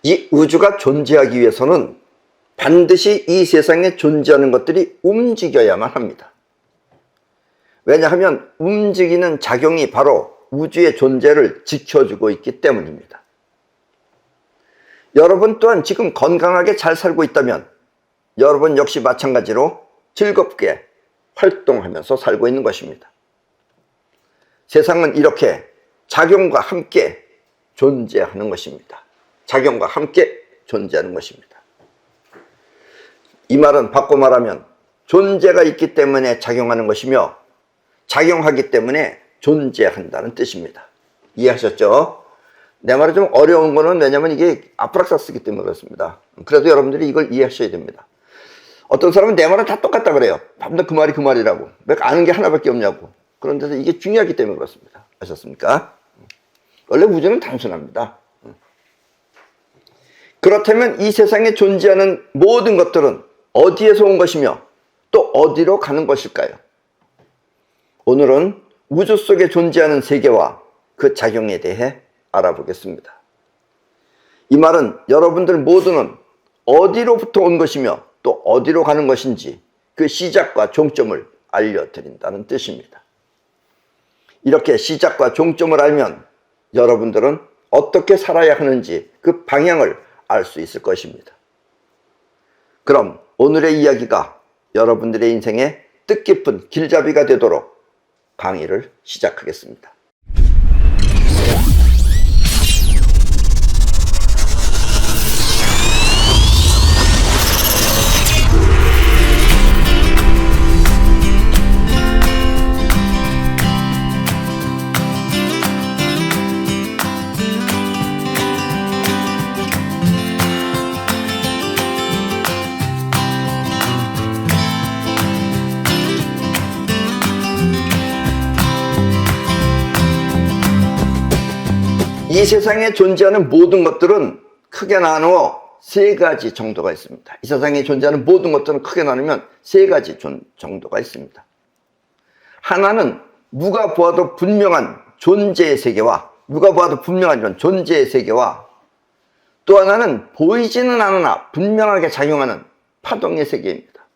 이 우주가 존재하기 위해서는 반드시 이 세상에 존재하는 것들이 움직여야만 합니다. 왜냐하면 움직이는 작용이 바로 우주의 존재를 지켜주고 있기 때문입니다. 여러분 또한 지금 건강하게 잘 살고 있다면 여러분 역시 마찬가지로 즐겁게 활동하면서 살고 있는 것입니다. 세상은 이렇게 작용과 함께 존재하는 것입니다. 작용과 함께 존재하는 것입니다. 이 말은 바꿔 말하면 존재가 있기 때문에 작용하는 것이며 작용하기 때문에 존재한다는 뜻입니다. 이해하셨죠? 내 말이 좀 어려운 거는 왜냐면 이게 아프락사스기 때문에 그렇습니다. 그래도 여러분들이 이걸 이해하셔야 됩니다. 어떤 사람은 내 말은 다 똑같다 그래요. 밤낮 그 말이 그 말이라고. 왜 아는 게 하나밖에 없냐고. 그런데 이게 중요하기 때문에 그렇습니다. 아셨습니까? 원래 우주는 단순합니다. 그렇다면 이 세상에 존재하는 모든 것들은 어디에서 온 것이며 또 어디로 가는 것일까요? 오늘은 우주 속에 존재하는 세계와 그 작용에 대해 알아보겠습니다. 이 말은 여러분들 모두는 어디로부터 온 것이며 또 어디로 가는 것인지 그 시작과 종점을 알려드린다는 뜻입니다. 이렇게 시작과 종점을 알면 여러분들은 어떻게 살아야 하는지 그 방향을 알 수 있을 것입니다. 그럼 오늘의 이야기가 여러분들의 인생에 뜻깊은 길잡이가 되도록 강의를 시작하겠습니다. 이 세상에 존재하는 모든 것들은 크게 나누어 세 가지 정도가 있습니다. 이 세상에 존재하는 모든 것들은 크게 나누면 세 가지 정도가 있습니다. 하나는 누가 보아도 분명한 존재의 세계와 누가 보아도 분명한 이런 존재의 세계와 또 하나는 보이지는 않으나 분명하게 작용하는 파동의 세계입니다.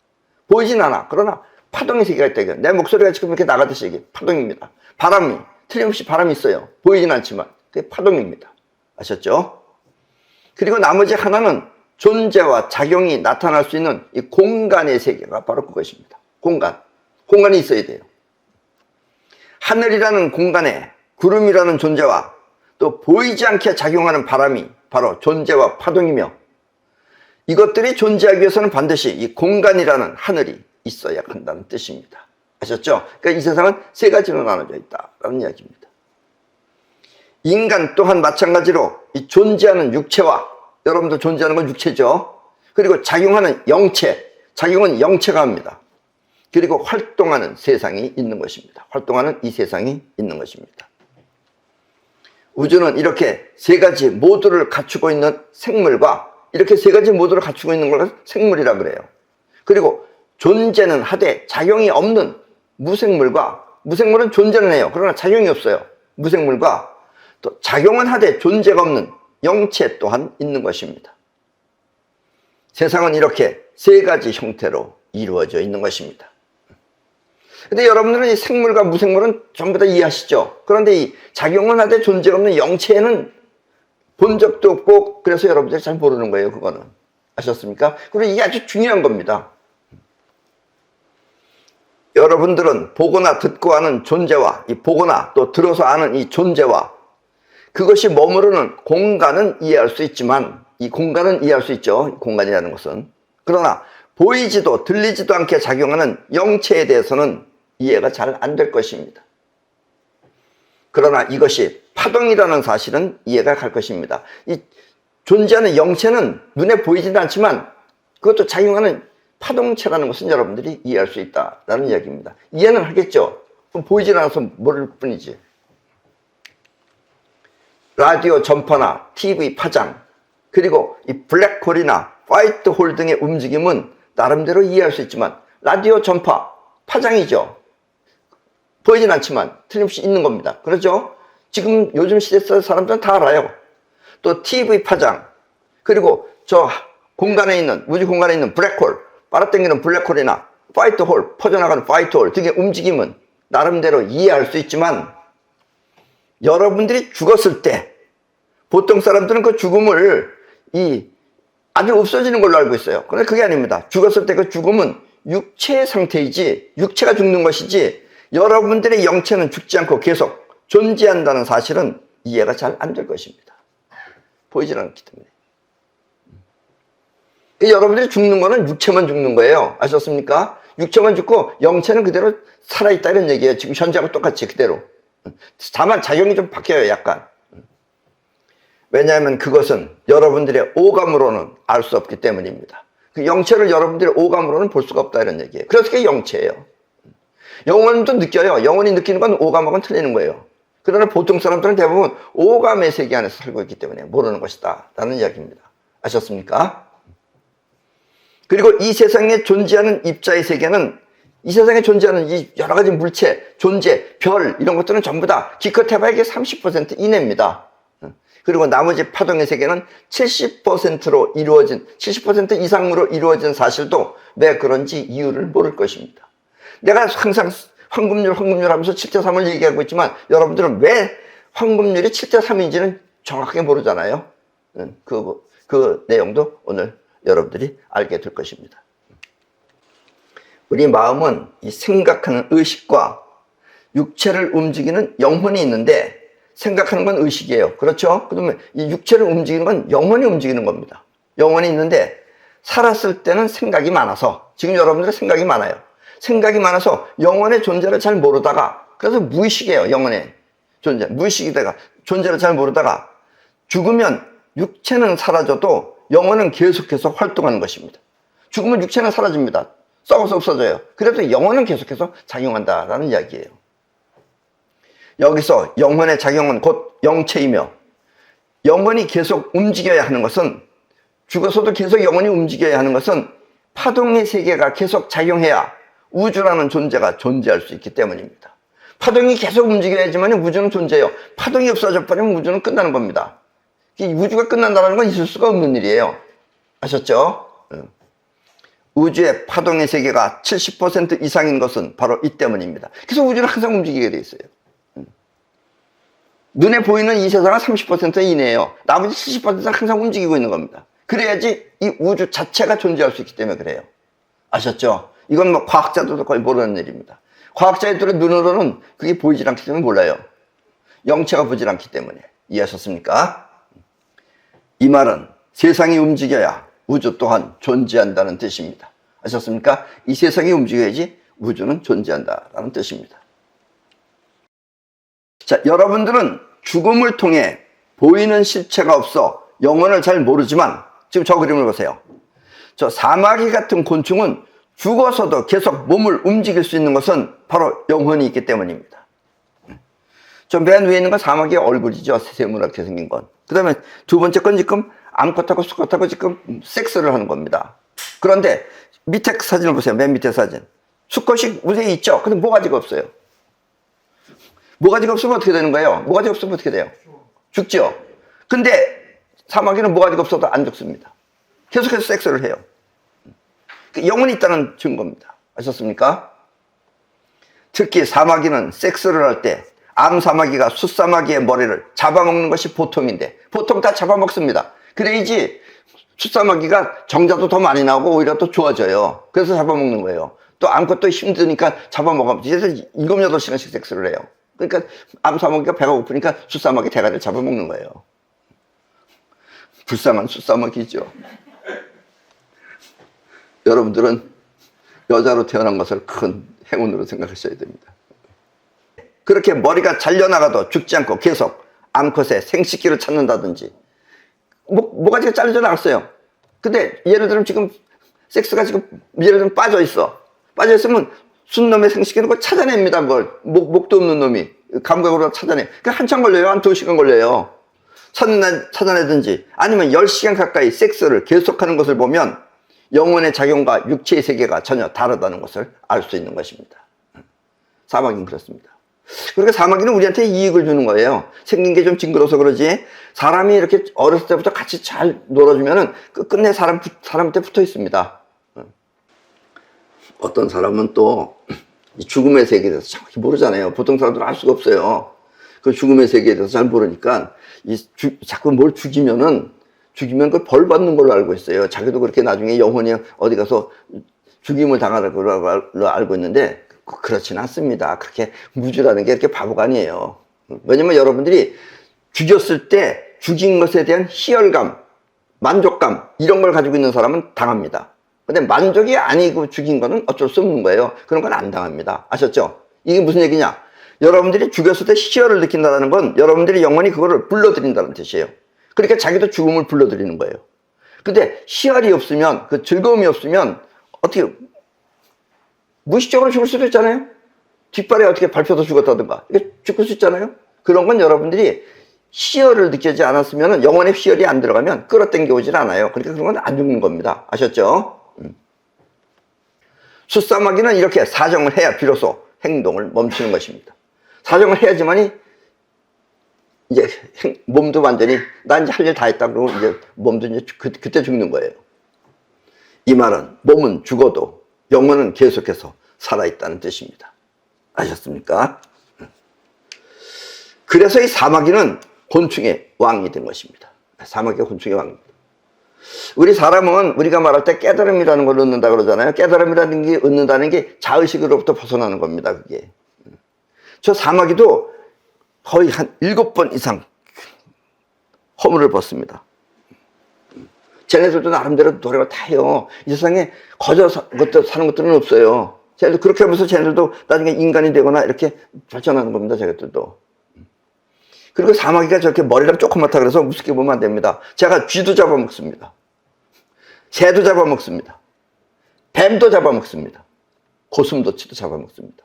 보이진 않아. 그러나 파동의 세계가 있다. 내 목소리가 지금 이렇게 나가듯이 이게 파동입니다. 바람이 틀림없이 바람이 있어요. 보이진 않지만 그게 파동입니다. 아셨죠? 그리고 나머지 하나는 존재와 작용이 나타날 수 있는 이 공간의 세계가 바로 그것입니다. 공간이 있어야 돼요. 하늘이라는 공간에 구름이라는 존재와 또 보이지 않게 작용하는 바람이 바로 존재와 파동이며 이것들이 존재하기 위해서는 반드시 이 공간이라는 하늘이 있어야 한다는 뜻입니다. 아셨죠? 그러니까 이 세상은 세 가지로 나눠져 있다라는 이야기입니다. 인간 또한 마찬가지로 이 존재하는 육체와 여러분도 존재하는 건 육체죠. 그리고 작용하는 영체, 작용은 영체가 합니다. 그리고 활동하는 세상이 있는 것입니다. 활동하는 이 세상이 있는 것입니다. 우주는 이렇게 세 가지 모두를 갖추고 있는 생물과 이렇게 세 가지 모두를 갖추고 있는 걸 생물이라 그래요. 그리고 존재는 하되 작용이 없는 무생물과 무생물은 존재는 해요. 그러나 작용이 없어요. 무생물과 또 작용은 하되 존재가 없는 영체 또한 있는 것입니다. 세상은 이렇게 세 가지 형태로 이루어져 있는 것입니다. 근데 여러분들은 이 생물과 무생물은 전부 다 이해하시죠? 그런데 이 작용은 하되 존재가 없는 영체는 본 적도 없고 그래서 여러분들이 잘 모르는 거예요. 그거는. 아셨습니까? 그리고 이게 아주 중요한 겁니다. 여러분들은 보거나 듣고 아는 존재와 이 보거나 또 들어서 아는 이 존재와 그것이 머무르는 공간은 이해할 수 있지만 이 공간은 이해할 수 있죠. 공간이라는 것은. 그러나 보이지도 들리지도 않게 작용하는 영체에 대해서는 이해가 잘 안 될 것입니다. 그러나 이것이 파동이라는 사실은 이해가 갈 것입니다. 이 존재하는 영체는 눈에 보이지도 않지만 그것도 작용하는 파동체라는 것은 여러분들이 이해할 수 있다는 이야기입니다. 이해는 하겠죠. 그럼 보이지 않아서 모를 뿐이지. 라디오 전파나 TV 파장 그리고 이 블랙홀이나 화이트홀 등의 움직임은 나름대로 이해할 수 있지만 라디오 전파 파장이죠. 보이진 않지만 틀림없이 있는 겁니다. 그렇죠? 지금 요즘 시대 사람들은 다 알아요. 또 TV 파장 그리고 저 공간에 있는, 우주 공간에 있는 블랙홀, 빨아당기는 블랙홀이나 화이트홀, 퍼져나가는 화이트홀 등의 움직임은 나름대로 이해할 수 있지만, 여러분들이 죽었을 때 보통 사람들은 그 죽음을 아주 없어지는 걸로 알고 있어요. 그런데 그게 아닙니다. 죽었을 때 그 죽음은 육체의 상태이지, 육체가 죽는 것이지, 여러분들의 영체는 죽지 않고 계속 존재한다는 사실은 이해가 잘 안 될 것입니다. 보이질 않기 때문에. 여러분들이 죽는 거는 육체만 죽는 거예요. 아셨습니까? 육체만 죽고 영체는 그대로 살아있다 이런 얘기예요. 지금 현재하고 똑같이 그대로. 다만 작용이 좀 바뀌어요, 약간. 왜냐하면 그것은 여러분들의 오감으로는 알 수 없기 때문입니다. 그 영체를 여러분들의 오감으로는 볼 수가 없다 이런 얘기예요. 그래서 그게 영체예요. 영혼도 느껴요. 영혼이 느끼는 건 오감하고는 틀리는 거예요. 그러나 보통 사람들은 대부분 오감의 세계 안에서 살고 있기 때문에 모르는 것이다 라는 이야기입니다. 아셨습니까? 그리고 이 세상에 존재하는 입자의 세계는, 이 세상에 존재하는 이 여러 가지 물체, 존재, 별 이런 것들은 전부 다 기껏 해봐야 이게 30% 이내입니다. 그리고 나머지 파동의 세계는 70%로 이루어진, 70% 이상으로 이루어진 사실도 왜 그런지 이유를 모를 것입니다. 내가 항상 황금률 하면서 7대3을 얘기하고 있지만 여러분들은 왜 황금률이 7대3인지는 정확하게 모르잖아요. 그 내용도 오늘 여러분들이 알게 될 것입니다. 우리 마음은 이 생각하는 의식과 육체를 움직이는 영혼이 있는데, 생각하는 건 의식이에요. 그렇죠? 그러면 이 육체를 움직이는 건 영혼이 움직이는 겁니다. 영혼이 있는데 살았을 때는 생각이 많아서, 지금 여러분들의 생각이 많아요. 생각이 많아서 영혼의 존재를 잘 모르다가, 그래서 무의식이에요. 영혼의 존재, 무의식이다가 존재를 잘 모르다가 죽으면 육체는 사라져도 영혼은 계속해서 활동하는 것입니다. 죽으면 육체는 사라집니다. 썩어서 없어져요. 그래도 영혼은 계속해서 작용한다라는 이야기예요. 여기서 영혼의 작용은 곧 영체이며, 영혼이 계속 움직여야 하는 것은, 죽어서도 계속 영혼이 움직여야 하는 것은 파동의 세계가 계속 작용해야 우주라는 존재가 존재할 수 있기 때문입니다. 파동이 계속 움직여야지만 우주는 존재해요. 파동이 없어져 버리면 우주는 끝나는 겁니다. 우주가 끝난다는 건 있을 수가 없는 일이에요. 아셨죠? 우주의 파동의 세계가 70% 이상인 것은 바로 이 때문입니다. 그래서 우주는 항상 움직이게 돼 있어요. 눈에 보이는 이 세상은 30% 이내예요. 나머지 70%는 항상 움직이고 있는 겁니다. 그래야지 이 우주 자체가 존재할 수 있기 때문에 그래요. 아셨죠? 이건 뭐 과학자들도 거의 모르는 일입니다. 과학자들의 눈으로는 그게 보이질 않기 때문에 몰라요. 영체가 보질 않기 때문에. 이해하셨습니까? 이 말은 세상이 움직여야 우주 또한 존재한다는 뜻입니다. 아셨습니까? 이 세상이 움직여야지 우주는 존재한다는 뜻입니다. 자, 여러분들은 죽음을 통해 보이는 실체가 없어 영혼을 잘 모르지만, 지금 저 그림을 보세요. 저 사마귀 같은 곤충은 죽어서도 계속 몸을 움직일 수 있는 것은 바로 영혼이 있기 때문입니다. 저 맨 위에 있는 건 사마귀의 얼굴이죠. 세모나게 생긴 건. 그 다음에 두 번째 건 지금 암컷하고 수컷하고 지금 섹스를 하는 겁니다. 그런데 밑에 사진을 보세요. 맨 밑에 사진. 수컷이 우리에 있죠. 근데 모가지가 없어요. 모가지가 없으면 어떻게 되는 거예요? 모가지가 없으면 어떻게 돼요? 죽죠. 근데 사마귀는 모가지가 없어도 안 죽습니다. 계속해서 섹스를 해요. 영혼이 있다는 증거입니다. 아셨습니까? 특히 사마귀는 섹스를 할 때 암사마귀가 숫사마귀의 머리를 잡아먹는 것이 보통인데, 보통 다 잡아먹습니다. 그래야지 숫사마귀가 정자도 더 많이 나오고 오히려 더 좋아져요. 그래서 잡아먹는 거예요. 또 암컷도 힘드니까 잡아먹으면 이제 7, 8시간씩 섹스를 해요. 그러니까 암사마귀가 배가 고프니까 숫사마귀 대가리를 잡아먹는 거예요. 불쌍한 숫사마귀죠. 여러분들은 여자로 태어난 것을 큰 행운으로 생각하셔야 됩니다. 그렇게 머리가 잘려나가도 죽지 않고 계속 암컷의 생식기를 찾는다든지, 모가지가 잘려져 나갔어요. 근데 예를 들면 지금 섹스가 지금 예를 들면 빠져 있으면 순놈의 생식기는 그걸 찾아냅니다. 목도 없는 놈이 감각으로 찾아내. 그러니까 한참 걸려요. 한 2시간 걸려요. 찾아내든지, 아니면 10시간 가까이 섹스를 계속하는 것을 보면 영혼의 작용과 육체의 세계가 전혀 다르다는 것을 알 수 있는 것입니다. 사마귀는 그렇습니다. 그러니까 사마귀는 우리한테 이익을 주는 거예요. 생긴 게 좀 징그러서 그러지, 사람이 이렇게 어렸을 때부터 같이 잘 놀아주면은 끝내 사람한테 붙어 있습니다. 어떤 사람은 또 죽음의 세계에 대해서 정확히 모르잖아요. 보통 사람들은 알 수가 없어요. 그 죽음의 세계에 대해서 잘 모르니까 자꾸 뭘 죽이면 그 벌 받는 걸로 알고 있어요. 자기도 그렇게 나중에 영혼이 어디 가서 죽임을 당하는 걸로 알고 있는데 그렇지는 않습니다. 그렇게 무주라는 게 이렇게 바보가 아니에요. 왜냐면 여러분들이 죽였을 때 죽인 것에 대한 희열감, 만족감 이런 걸 가지고 있는 사람은 당합니다. 근데 만족이 아니고 죽인 거는 어쩔 수 없는 거예요. 그런 건 안 당합니다. 아셨죠? 이게 무슨 얘기냐? 여러분들이 죽였을 때 희열을 느낀다는 건 여러분들이 영원히 그거를 불러들인다는 뜻이에요. 그러니까 자기도 죽음을 불러들이는 거예요. 근데 희열이 없으면, 그 즐거움이 없으면 어떻게 무의식적으로 죽을 수도 있잖아요. 뒷발에 어떻게 밟혀서 죽었다든가 이게 죽을 수 있잖아요. 그런 건 여러분들이 희열을 느끼지 않았으면, 영혼의 희열이 안 들어가면 끌어당겨 오질 않아요. 그러니까 그런 건 안 죽는 겁니다. 아셨죠? 숫사마귀는 이렇게 사정을 해야 비로소 행동을 멈추는 것입니다. 사정을 해야지만이 이제 몸도 완전히 나 이제 할 일 다 했다 그러고 이제 몸도 이제 그때 죽는 거예요. 이 말은 몸은 죽어도 영혼은 계속해서 살아있다는 뜻입니다. 아셨습니까? 그래서 이 사마귀는 곤충의 왕이 된 것입니다. 사마귀가 곤충의 왕입니다. 우리 사람은 우리가 말할 때 깨달음이라는 걸 얻는다 그러잖아요. 깨달음이라는 게 얻는다는 게 자의식으로부터 벗어나는 겁니다. 그게. 저 사마귀도 거의 한 7번 이상 허물을 벗습니다. 쟤네들도 나름대로 노력을 다 해요. 이 세상에 거저 사는 것들은 없어요. 쟤네들 그렇게 하면서 쟤네들도 나중에 인간이 되거나 이렇게 발전하는 겁니다. 쟤네들도. 그리고 사마귀가 저렇게 머리가 조그맣다 그래서 우습게 보면 안 됩니다. 제가 쥐도 잡아먹습니다. 새도 잡아먹습니다. 뱀도 잡아먹습니다. 고슴도치도 잡아먹습니다.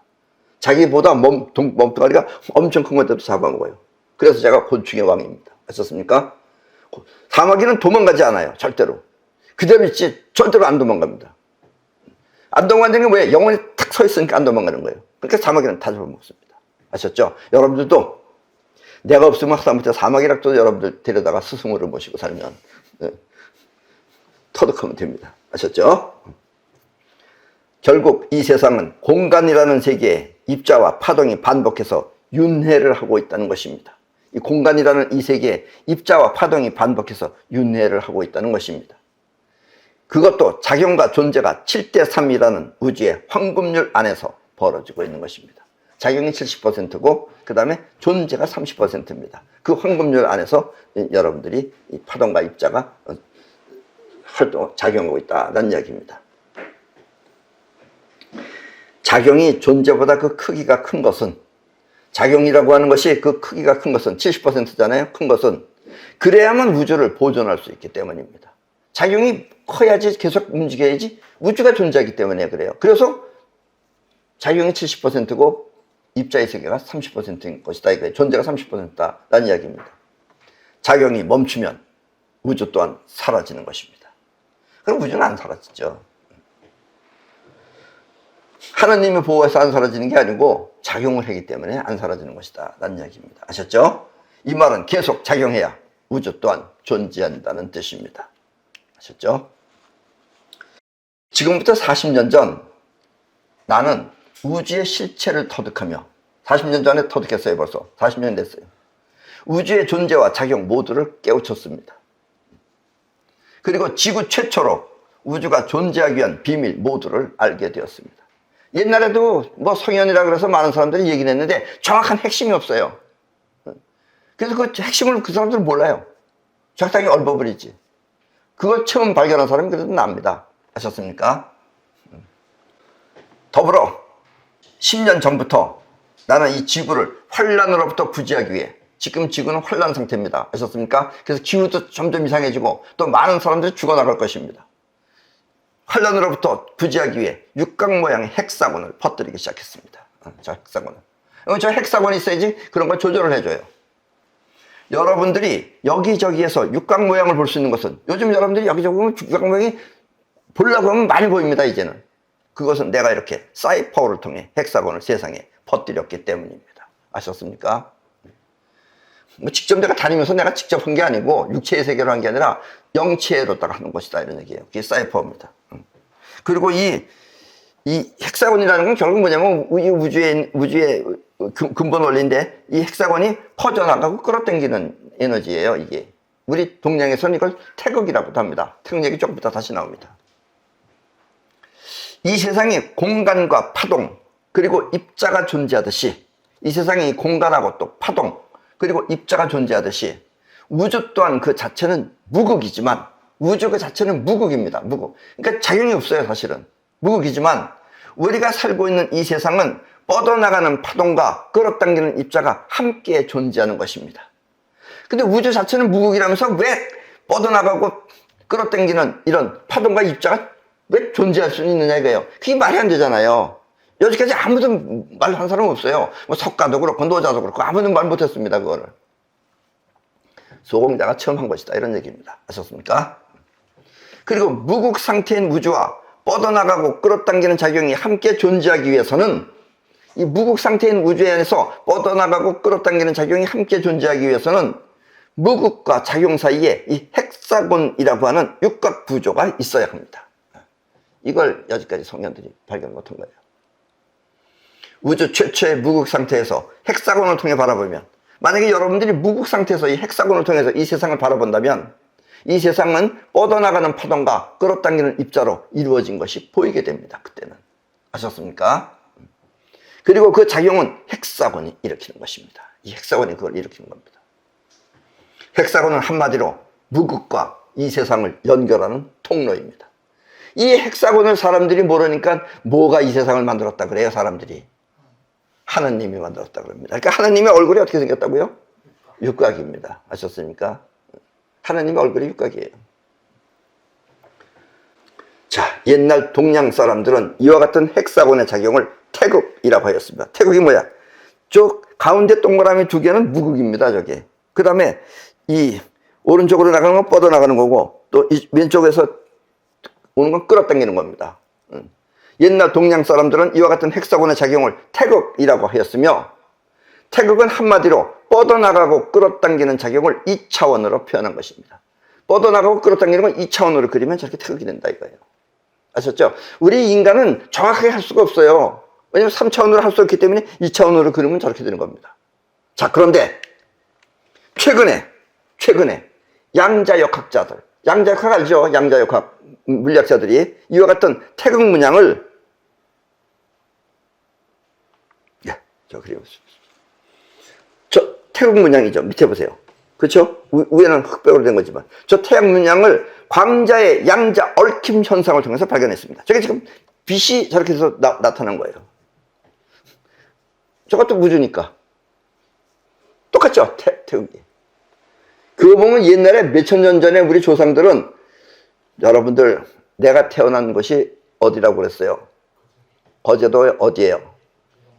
자기보다 몸뚱아리가 엄청 큰 것들도 잡아먹어요. 그래서 제가 곤충의 왕입니다. 아셨습니까? 사마귀는 도망가지 않아요. 절대로. 그대로 있지 절대로 안 도망갑니다. 안 도망가는 게 뭐예요? 영혼이 탁 서 있으니까 안 도망가는 거예요. 그러니까 사마귀는 다 잡아먹습니다. 아셨죠? 여러분들도 내가 없으면 하다못해 사마귀라도 여러분들 데려다가 스승으로 모시고 살면 터득하면 됩니다. 아셨죠? 결국 이 세상은 공간이라는 세계에 입자와 파동이 반복해서 윤회를 하고 있다는 것입니다. 이 공간이라는 이 세계에 입자와 파동이 반복해서 윤회를 하고 있다는 것입니다. 그것도 작용과 존재가 7대3이라는 우주의 황금률 안에서 벌어지고 있는 것입니다. 작용이 70%고 그 다음에 존재가 30%입니다. 그 황금률 안에서 여러분들이 이 파동과 입자가 작용하고 있다는 이야기입니다. 작용이 존재보다 그 크기가 큰 것은, 작용이라고 하는 것이 그 크기가 큰 것은 70%잖아요. 큰 것은 그래야만 우주를 보존할 수 있기 때문입니다. 작용이 커야지 계속 움직여야지 우주가 존재하기 때문에 그래요. 그래서 작용이 70%고 입자의 세계가 30%인 것이다. 이거예요. 존재가 30%다라는 이야기입니다. 작용이 멈추면 우주 또한 사라지는 것입니다. 그럼 우주는 안 사라지죠. 하나님의 보호해서 안 사라지는 게 아니고 작용을 하기 때문에 안 사라지는 것이다 라는 이야기입니다. 아셨죠? 이 말은 계속 작용해야 우주 또한 존재한다는 뜻입니다. 아셨죠? 지금부터 40년 전 나는 우주의 실체를 터득하며, 40년 전에 터득했어요. 벌써 40년 됐어요. 우주의 존재와 작용 모두를 깨우쳤습니다. 그리고 지구 최초로 우주가 존재하기 위한 비밀 모두를 알게 되었습니다. 옛날에도 뭐 성현이라 그래서 많은 사람들이 얘기를 했는데 정확한 핵심이 없어요. 그래서 그 핵심을 그 사람들은 몰라요. 적당히 얼버무리지. 그걸 처음 발견한 사람이 그래도 납니다. 아셨습니까? 더불어 10년 전부터 나는 이 지구를 환란으로부터 구제하기 위해, 지금 지구는 환란 상태입니다. 아셨습니까? 그래서 기후도 점점 이상해지고 또 많은 사람들이 죽어나갈 것입니다. 환란으로부터 구제하기 위해 육각 모양의 헥사곤을 퍼뜨리기 시작했습니다. 저 헥사곤을. 저 헥사곤이 있어야지 그런 걸 조절을 해줘요. 여러분들이 여기저기에서 육각 모양을 볼 수 있는 것은, 요즘 여러분들이 여기저기 보면 육각 모양이 보려고 하면 많이 보입니다. 이제는. 그것은 내가 이렇게 사이퍼를 통해 헥사곤을 세상에 퍼뜨렸기 때문입니다. 아셨습니까? 뭐 직접 내가 다니면서 내가 직접 한 게 아니고 육체의 세계로 한 게 아니라 영체로다가 하는 것이다 이런 얘기예요. 그게 사이퍼입니다. 그리고 이 헥사곤이라는 건 결국 뭐냐면 우주의 근본 원리인데 이 헥사곤이 퍼져나가고 끌어당기는 에너지예요. 이게 우리 동양에서는 이걸 태극이라고도 합니다. 태극 얘기 조금 이따 다시 나옵니다. 이 세상에 공간과 파동 그리고 입자가 존재하듯이 이 세상에 공간하고 또 파동 그리고 입자가 존재하듯이 우주 또한 그 자체는 무극이지만 우주 그 자체는 무극입니다. 무극. 그러니까 작용이 없어요. 사실은. 무극이지만 우리가 살고 있는 이 세상은 뻗어나가는 파동과 끌어당기는 입자가 함께 존재하는 것입니다. 근데 우주 자체는 무극이라면서 왜 뻗어나가고 끌어당기는 이런 파동과 입자가 왜 존재할 수 있느냐 이거예요. 그게 말이 안 되잖아요. 여기까지 아무도 말한 사람 없어요. 뭐 석가도 그렇고 노자도 그렇고 아무도 말 못했습니다. 그거를. 소공자가 처음 한 것이다 이런 얘기입니다. 아셨습니까? 그리고 무극 상태인 우주와 뻗어나가고 끌어당기는 작용이 함께 존재하기 위해서는 이 무극 상태인 우주 안에서 뻗어나가고 끌어당기는 작용이 함께 존재하기 위해서는 무극과 작용 사이에 이 헥사곤이라고 하는 육각 구조가 있어야 합니다. 이걸 여지까지 성현들이 발견 못한 거예요. 우주 최초의 무극 상태에서 헥사곤을 통해 바라보면 만약에 여러분들이 무극 상태에서 이 헥사곤을 통해서 이 세상을 바라본다면 이 세상은 뻗어나가는 파동과 끌어당기는 입자로 이루어진 것이 보이게 됩니다. 그때는. 아셨습니까? 그리고 그 작용은 헥사곤이 일으키는 것입니다. 이 헥사곤이 그걸 일으키는 겁니다. 헥사곤은 한마디로 무극과 이 세상을 연결하는 통로입니다. 이 헥사곤을 사람들이 모르니까 뭐가 이 세상을 만들었다 그래요, 사람들이? 하느님이 만들었다 그럽니다. 그러니까 하느님의 얼굴이 어떻게 생겼다고요? 육각입니다. 아셨습니까? 하느님의 얼굴이 육각이에요. 자, 옛날 동양 사람들은 이와 같은 헥사곤의 작용을 태극이라고 하였습니다. 태극이 뭐야? 쭉 가운데 동그라미 두 개는 무극입니다. 저게. 그 다음에 이 오른쪽으로 나가는 건 뻗어나가는 거고 또 이 왼쪽에서 오는 건 끌어당기는 겁니다. 옛날 동양 사람들은 이와 같은 헥사곤의 작용을 태극이라고 하였으며 태극은 한마디로 뻗어나가고 끌어당기는 작용을 2차원으로 표현한 것입니다. 뻗어나가고 끌어당기는 건 2차원으로 그리면 저렇게 태극이 된다 이거예요. 아셨죠? 우리 인간은 정확하게 할 수가 없어요. 왜냐하면 3차원으로 할 수 없기 때문에 2차원으로 그리면 저렇게 되는 겁니다. 자, 그런데 최근에 양자역학자들, 양자역학 알죠? 양자역학 물리학자들이 이와 같은 태극 문양을 저 그려보십시오. 저 태극 문양이죠. 밑에 보세요. 그렇죠? 위에는 흑백으로 된 거지만 저 태극 문양을 광자의 양자 얽힘 현상을 통해서 발견했습니다. 저게 지금 빛이 저렇게 해서 나타난 거예요. 저것도 우주니까 똑같죠? 태극이. 그거 보면 옛날에 몇천 년 전에 우리 조상들은 여러분들 내가 태어난 곳이 어디라고 그랬어요? 거제도 어디예요?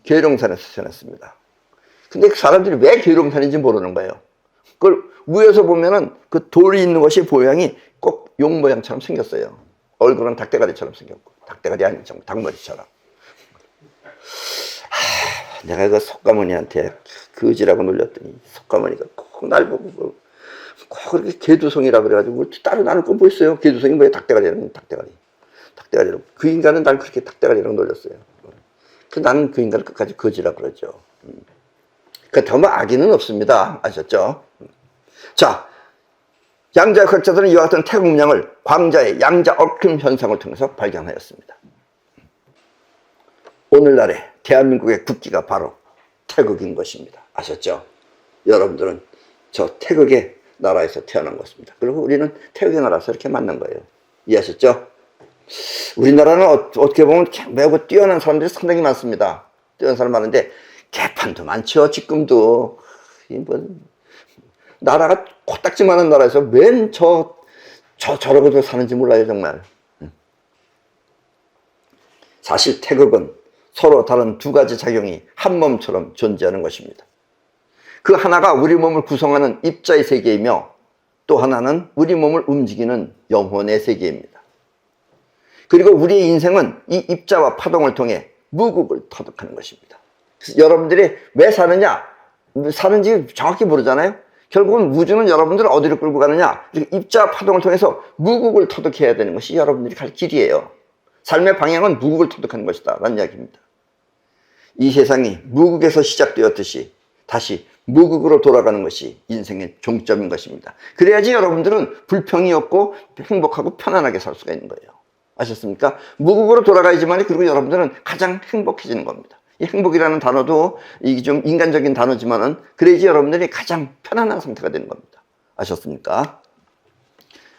계룡산에서 태어났습니다. 근데 사람들이 왜 계룡산인지 모르는 거예요. 그걸 위에서 보면은 그 돌이 있는 것이 모양이 꼭 용 모양처럼 생겼어요. 얼굴은 닭대가리처럼 생겼고 닭대가리 아니죠. 닭머리처럼. 내가 그 석가모니한테 거지라고 놀렸더니 석가모니가 꼭 날 보고 꼭 그렇게 개두성이라 그래가지고 따로 나는 건 뭐 있어요? 개두성이 뭐예요? 닭대가리라는 닭대가리라고. 그 인간은 날 그렇게 닭대가리라고 놀렸어요. 나는 그 인간을 끝까지 거지라 그러죠. 그렇다면 악의는 없습니다. 아셨죠? 자, 양자역학자들은 이와 같은 태극 문양을 광자의 양자 얽힘 현상을 통해서 발견하였습니다. 오늘날의 대한민국의 국기가 바로 태극인 것입니다. 아셨죠? 여러분들은 저 태극의 나라에서 태어난 것입니다. 그리고 우리는 태극의 나라에서 이렇게 만난 거예요. 이해하셨죠? 우리나라는 어떻게 보면 매우 뛰어난 사람들이 상당히 많습니다. 뛰어난 사람 많은데 개판도 많죠. 지금도 나라가 코딱지만한 나라에서 웬 저러고도 사는지 몰라요. 정말. 사실 태극은 서로 다른 두 가지 작용이 한 몸처럼 존재하는 것입니다. 그 하나가 우리 몸을 구성하는 입자의 세계이며 또 하나는 우리 몸을 움직이는 영혼의 세계입니다. 그리고 우리의 인생은 이 입자와 파동을 통해 무극을 터득하는 것입니다. 그래서 여러분들이 왜 사느냐? 사는지 정확히 모르잖아요. 결국은 우주는 여러분들을 어디로 끌고 가느냐? 입자와 파동을 통해서 무극을 터득해야 되는 것이 여러분들이 갈 길이에요. 삶의 방향은 무극을 터득하는 것이다 라는 이야기입니다. 이 세상이 무극에서 시작되었듯이 다시 무극으로 돌아가는 것이 인생의 종점인 것입니다. 그래야지 여러분들은 불평이 없고 행복하고 편안하게 살 수가 있는 거예요. 아셨습니까? 무극으로 돌아가야지만 그리고 여러분들은 가장 행복해지는 겁니다. 이 행복이라는 단어도 이게 좀 인간적인 단어지만은 그래야지 여러분들이 가장 편안한 상태가 되는 겁니다. 아셨습니까?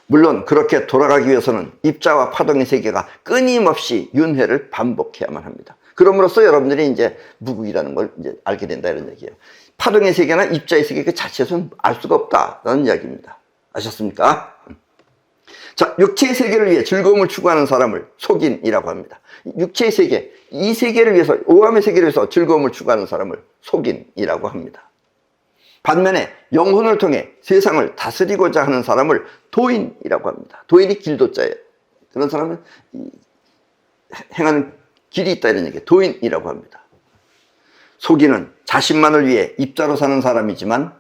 물론 그렇게 돌아가기 위해서는 입자와 파동의 세계가 끊임없이 윤회를 반복해야만 합니다. 그럼으로써 여러분들이 이제 무극이라는 걸 이제 알게 된다 이런 얘기예요. 파동의 세계나 입자의 세계 그 자체에서는 알 수가 없다라는 이야기입니다. 아셨습니까? 자, 육체의 세계를 위해 즐거움을 추구하는 사람을 속인이라고 합니다. 육체의 세계, 이 세계를 위해서, 오감의 세계를 위해서 즐거움을 추구하는 사람을 속인이라고 합니다. 반면에 영혼을 통해 세상을 다스리고자 하는 사람을 도인이라고 합니다. 도인이 길도자예요. 그런 사람은 행하는 길이 있다 이런 얘기예요. 도인이라고 합니다. 속인은 자신만을 위해 입자로 사는 사람이지만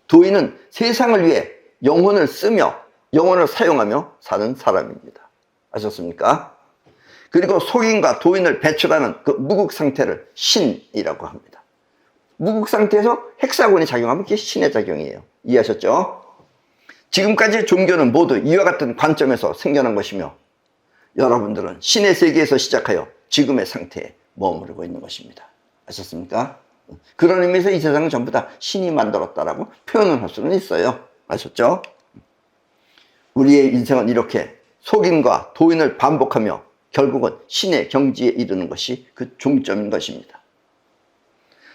도인은 세상을 위해 영혼을 쓰며 영혼을 사용하며 사는 사람입니다. 아셨습니까? 그리고 속인과 도인을 배출하는 그 무극 상태를 신이라고 합니다. 무극 상태에서 헥사곤이 작용하면 그게 신의 작용이에요. 이해하셨죠? 지금까지의 종교는 모두 이와 같은 관점에서 생겨난 것이며 여러분들은 신의 세계에서 시작하여 지금의 상태에 머무르고 있는 것입니다. 아셨습니까? 그런 의미에서 이 세상은 전부 다 신이 만들었다라고 표현을 할 수는 있어요. 아셨죠? 우리의 인생은 이렇게 속인과 도인을 반복하며 결국은 신의 경지에 이르는 것이 그 종점인 것입니다.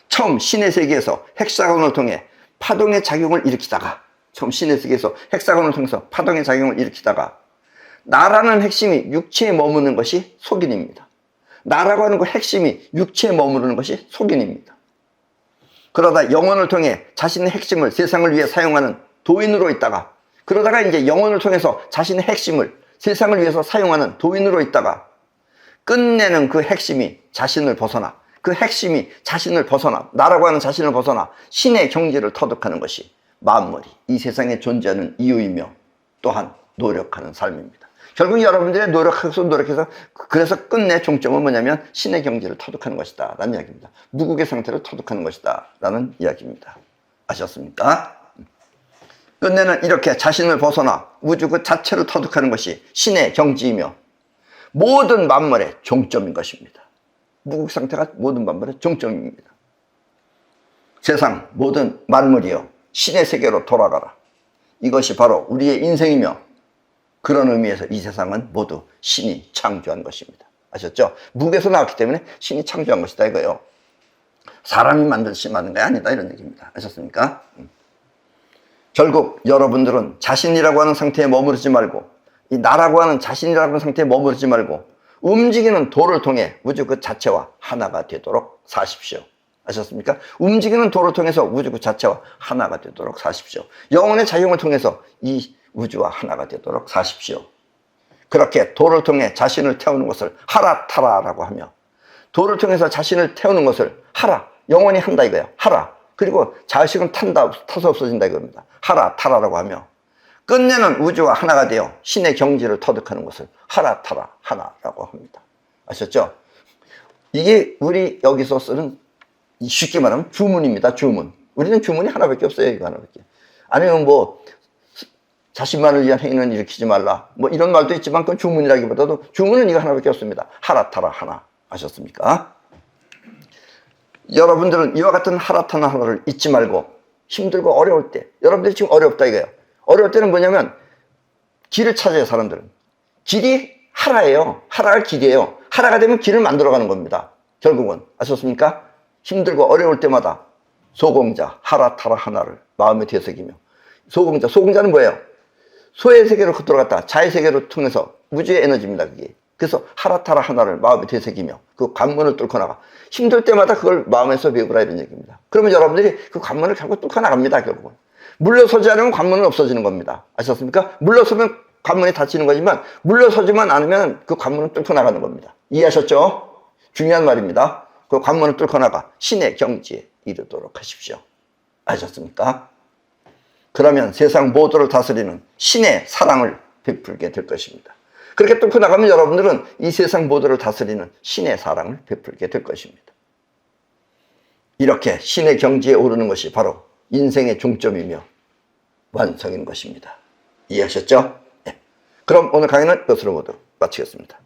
처음 신의 세계에서 헥사곤을 통해 파동의 작용을 일으키다가 나라는 핵심이 육체에 머무는 것이 속인입니다. 나라고 하는 그 핵심이 육체에 머무르는 것이 속인입니다. 그러다 영혼을 통해 자신의 핵심을 세상을 위해 사용하는 도인으로 있다가 그러다가 이제 영혼을 통해서 자신의 핵심을 세상을 위해서 사용하는 도인으로 있다가 끝내는 그 핵심이 자신을 벗어나 나라고 하는 자신을 벗어나 신의 경지를 터득하는 것이 만물이 이 세상에 존재하는 이유이며 또한 노력하는 삶입니다. 결국 여러분들의 노력해서 그래서 끝내 종점은 뭐냐면 신의 경지를 터득하는 것이다 라는 이야기입니다. 무극의 상태를 터득하는 것이다 라는 이야기입니다. 아셨습니까? 끝내는 이렇게 자신을 벗어나 우주 그 자체를 터득하는 것이 신의 경지이며 모든 만물의 종점인 것입니다. 무극 상태가 모든 만물의 종점입니다. 세상 모든 만물이여 신의 세계로 돌아가라. 이것이 바로 우리의 인생이며 그런 의미에서 이 세상은 모두 신이 창조한 것입니다. 아셨죠? 무극에서 나왔기 때문에 신이 창조한 것이다 이거예요. 사람이 만든 게 아니다 이런 얘기입니다. 아셨습니까? 결국 여러분들은 자신이라고 하는 상태에 머무르지 말고 이 나라고 하는 자신이라고 하는 상태에 머무르지 말고 움직이는 도를 통해 우주 그 자체와 하나가 되도록 사십시오. 아셨습니까? 움직이는 도를 통해서 우주 그 자체와 하나가 되도록 사십시오. 영혼의 작용을 통해서 이 우주와 하나가 되도록 사십시오. 그렇게 도를 통해 자신을 태우는 것을 하라 타라라고 하며 도를 통해서 자신을 태우는 것을 하라 영원히 한다 이거예요. 하라. 그리고 자의식은 타서 없어진다 이겁니다. 하라 타라라고 하며 끝내는 우주와 하나가 되어 신의 경지를 터득하는 것을 하라 타라 하나라고 합니다. 아셨죠? 이게 우리 여기서 쓰는 쉽게 말하면 주문입니다. 주문. 우리는 주문이 하나밖에 없어요. 이거 하나밖에. 아니면 뭐 자신만을 위한 행위는 일으키지 말라 뭐 이런 말도 있지만 그건 주문이라기보다도 주문은 이거 하나밖에 없습니다. 하라 타라 하나. 아셨습니까? 여러분들은 이와 같은 하라 타라 하나를 잊지 말고 힘들고 어려울 때 여러분들이 지금 어렵다 이거예요. 어려울 때는 뭐냐면 길을 찾아요. 사람들은 길이 하라예요. 하라가 길이에요. 하라가 되면 길을 만들어가는 겁니다. 결국은 아셨습니까? 힘들고 어려울 때마다 소공자 하라 타라 하나를 마음에 되새기며 소공자는 뭐예요? 소의 세계로 들어갔다 자의 세계로 통해서 우주의 에너지입니다. 그게. 그래서 하라 타라 하나를 마음에 되새기며 그 관문을 뚫고 나가. 힘들 때마다 그걸 마음에서 배우라 이런 얘기입니다. 그러면 여러분들이 그 관문을 결국 뚫고 나갑니다. 결국은. 물러서지 않으면 관문은 없어지는 겁니다. 아셨습니까? 물러서면 관문이 닫히는 거지만 물러서지만 않으면 그 관문은 뚫고 나가는 겁니다. 이해하셨죠? 중요한 말입니다. 그 관문을 뚫고 나가 신의 경지에 이르도록 하십시오. 아셨습니까? 그러면 세상 모두를 다스리는 신의 사랑을 베풀게 될 것입니다. 그렇게 뚫고 나가면 여러분들은 이 세상 모두를 다스리는 신의 사랑을 베풀게 될 것입니다. 이렇게 신의 경지에 오르는 것이 바로 인생의 종점이며 완성인 것입니다. 이해하셨죠? 네. 그럼 오늘 강의는 이것으로 모두 마치겠습니다.